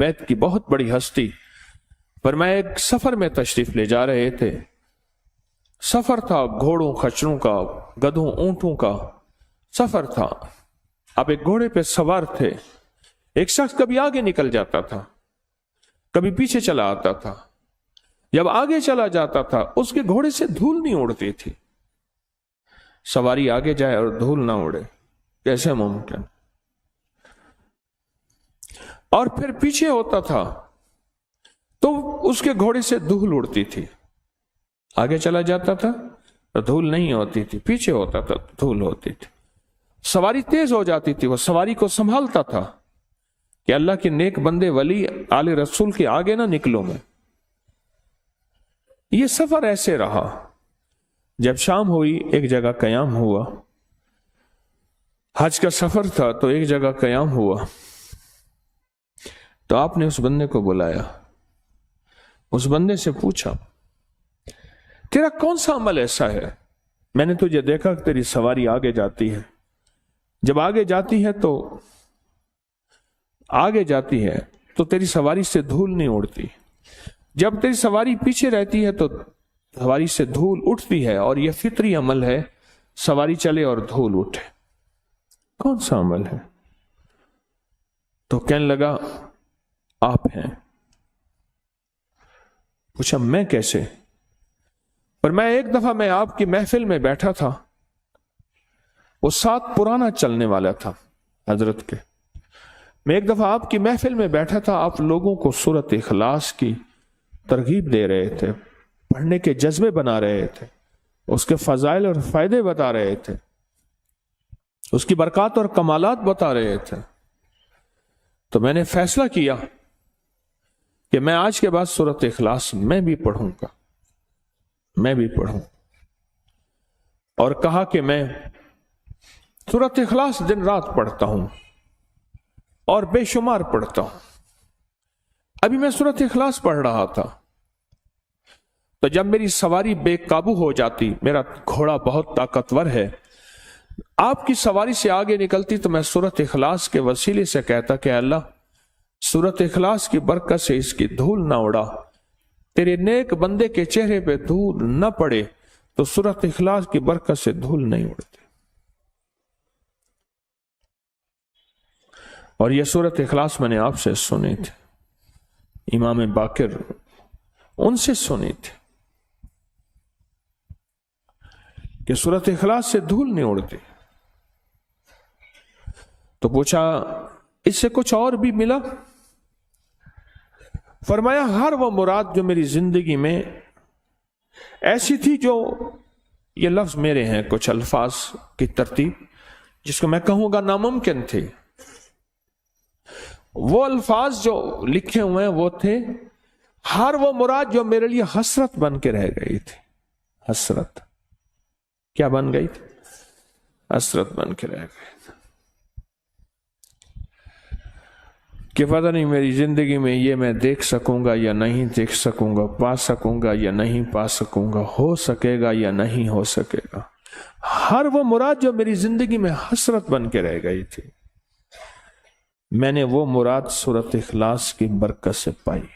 بیت کی بہت بڑی ہستی، فرمایا ایک سفر میں تشریف لے جا رہے تھے، سفر تھا گھوڑوں خچروں کا، گدھوں اونٹوں کا سفر تھا، آپ ایک گھوڑے پہ سوار تھے، ایک شخص کبھی آگے نکل جاتا تھا، کبھی پیچھے چلا آتا تھا، جب آگے چلا جاتا تھا اس کے گھوڑے سے دھول نہیں اڑتی تھی، سواری آگے جائے اور دھول نہ اڑے، کیسے ممکن؟ اور پھر پیچھے ہوتا تھا تو اس کے گھوڑے سے دھول اڑتی تھی، آگے چلا جاتا تھا تو دھول نہیں ہوتی تھی، پیچھے ہوتا تھا دھول ہوتی تھی، سواری تیز ہو جاتی تھی، وہ سواری کو سنبھالتا تھا کہ اللہ کے نیک بندے ولی آل رسول کے آگے نہ نکلوں میں۔ یہ سفر ایسے رہا، جب شام ہوئی ایک جگہ قیام ہوا، حج کا سفر تھا تو ایک جگہ قیام ہوا، تو آپ نے اس بندے کو بلایا، اس بندے سے پوچھا تیرا کون سا عمل ایسا ہے، میں نے تجھے دیکھا کہ تیری سواری آگے جاتی ہے، جب آگے جاتی ہے تو تیری سواری سے دھول نہیں اڑتی، جب تیری سواری پیچھے رہتی ہے تو سواری سے دھول اٹھتی ہے، اور یہ فطری عمل ہے، سواری چلے اور دھول اٹھے، کون سا عمل ہے؟ تو کہنے لگا آپ ہیں۔ پوچھا میں کیسے؟ پر میں ایک دفعہ میں آپ کی محفل میں بیٹھا تھا، وہ ساتھ پرانا چلنے والا تھا حضرت کے، میں ایک دفعہ آپ کی محفل میں بیٹھا تھا، آپ لوگوں کو سورۃ اخلاص کی ترغیب دے رہے تھے، پڑھنے کے جذبے بنا رہے تھے، اس کے فضائل اور فائدے بتا رہے تھے، اس کی برکات اور کمالات بتا رہے تھے، تو میں نے فیصلہ کیا کہ میں آج کے بعد سورۃ اخلاص میں بھی پڑھوں گا، میں بھی پڑھوں، اور کہا کہ میں سورۃ اخلاص دن رات پڑھتا ہوں اور بے شمار پڑھتا ہوں۔ ابھی میں سورۃ اخلاص پڑھ رہا تھا تو جب میری سواری بے قابو ہو جاتی، میرا گھوڑا بہت طاقتور ہے، آپ کی سواری سے آگے نکلتی تو میں سورۃ اخلاص کے وسیلے سے کہتا کہ اللہ سورۃ اخلاص کی برکت سے اس کی دھول نہ اڑا، تیرے نیک بندے کے چہرے پہ دھول نہ پڑے، تو سورۃ اخلاص کی برکت سے دھول نہیں اڑتی۔ اور یہ سورۃ اخلاص میں نے آپ سے سنی تھی، امام باقر ان سے سنی تھی کہ سورۃ اخلاص سے دھول نہیں اڑتی۔ تو پوچھا اس سے کچھ اور بھی ملا؟ فرمایا ہر وہ مراد جو میری زندگی میں ایسی تھی، جو یہ لفظ میرے ہیں، کچھ الفاظ کی ترتیب جس کو میں کہوں گا ناممکن تھی، وہ الفاظ جو لکھے ہوئے ہیں وہ تھے ہر وہ مراد جو میرے لیے حسرت بن کے رہ گئی تھی۔ حسرت کیا بن گئی تھی؟ حسرت بن کے رہ گئی تھی کہ پتہ نہیں میری زندگی میں یہ میں دیکھ سکوں گا یا نہیں دیکھ سکوں گا، پا سکوں گا یا نہیں پا سکوں گا، ہو سکے گا یا نہیں ہو سکے گا۔ ہر وہ مراد جو میری زندگی میں حسرت بن کے رہ گئی تھی، میں نے وہ مراد سورۃ اخلاص کی برکت سے پائی۔